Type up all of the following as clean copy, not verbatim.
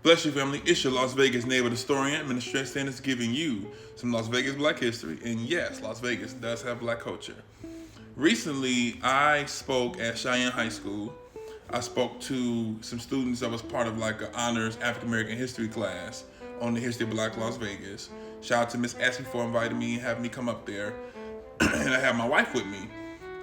Bless you, family. It's your Las Vegas native historian, Minister Sanders, giving you some Las Vegas Black history. And yes, Las Vegas does have Black culture. Recently, I spoke at Cheyenne High School. I spoke to some students that was part of like an honors African American history class on the history of Black Las Vegas. Shout out to Miss Ashley for inviting me and having me come up there. And I had my wife with me.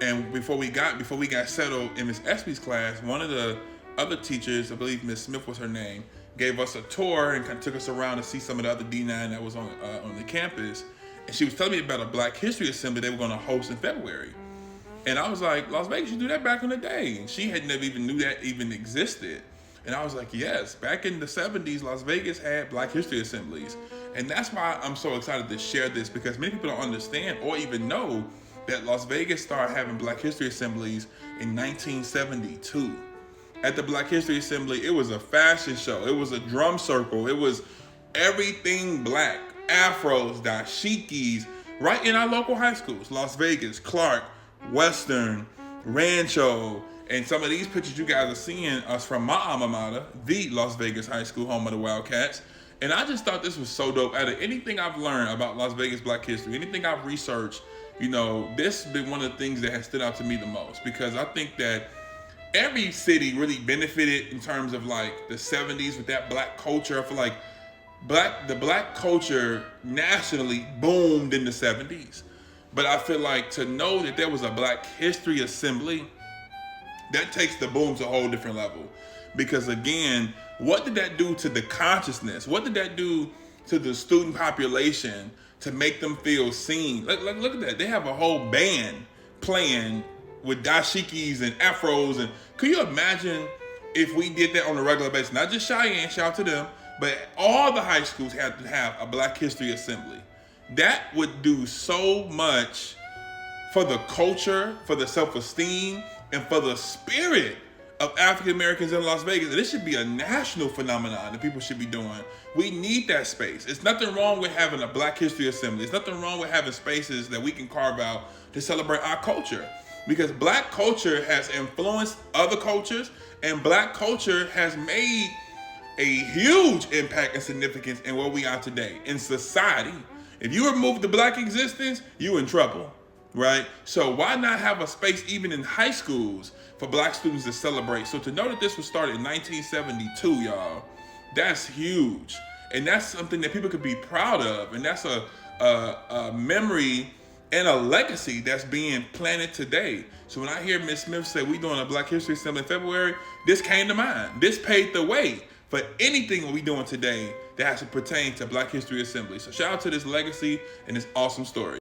And before we got settled in Miss Espy's class, one of the other teachers, I believe Miss Smith was her name, gave us a tour and kind of took us around to see some of the other D9 that was on the campus. And she was telling me about a Black History Assembly they were going to host in February. And I was like, Las Vegas, you do that back in the day. And she had never even knew that even existed. And I was like, yes, back in the 70s, Las Vegas had Black History Assemblies. And that's why I'm so excited to share this, because many people don't understand or even know that Las Vegas started having Black History Assemblies in 1972. At the Black History Assembly, it was a fashion show. It was a drum circle. It was everything black. Afros, dashikis, right in our local high schools. Las Vegas, Clark, Western, Rancho, and some of these pictures you guys are seeing us from my alma mater, the Las Vegas High School, home of the Wildcats. And I just thought this was so dope. Out of anything I've learned about Las Vegas Black history, anything I've researched, this has been one of the things that has stood out to me the most, because I think that every city really benefited in terms of like the 70s with that black culture. I feel like the black culture nationally boomed in the 70s. But I feel like to know that there was a Black History Assembly, that takes the boom to a whole different level. Because again, what did that do to the consciousness? What did that do to the student population to make them feel seen? Look at that. They have a whole band playing with dashikis and afros. And could you imagine if we did that on a regular basis? Not just Cheyenne, shout out to them, but all the high schools had to have a Black History Assembly. That would do so much for the culture, for the self-esteem, and for the spirit of African Americans in Las Vegas. And this should be a national phenomenon that people should be doing. We need that space. It's nothing wrong with having a Black History Assembly. It's nothing wrong with having spaces that we can carve out to celebrate our culture. Because Black culture has influenced other cultures, and Black culture has made a huge impact and significance in where we are today in society. If you remove the Black existence, you in trouble, right? So why not have a space even in high schools for Black students to celebrate? So to know that this was started in 1972, y'all, that's huge. And that's something that people could be proud of. And that's a memory and a legacy that's being planted today. So when I hear Ms. Smith say we doing a Black History Assembly in February, this came to mind. This paved the way for anything we doing today that has to pertain to Black History Assembly. So shout out to this legacy and this awesome story.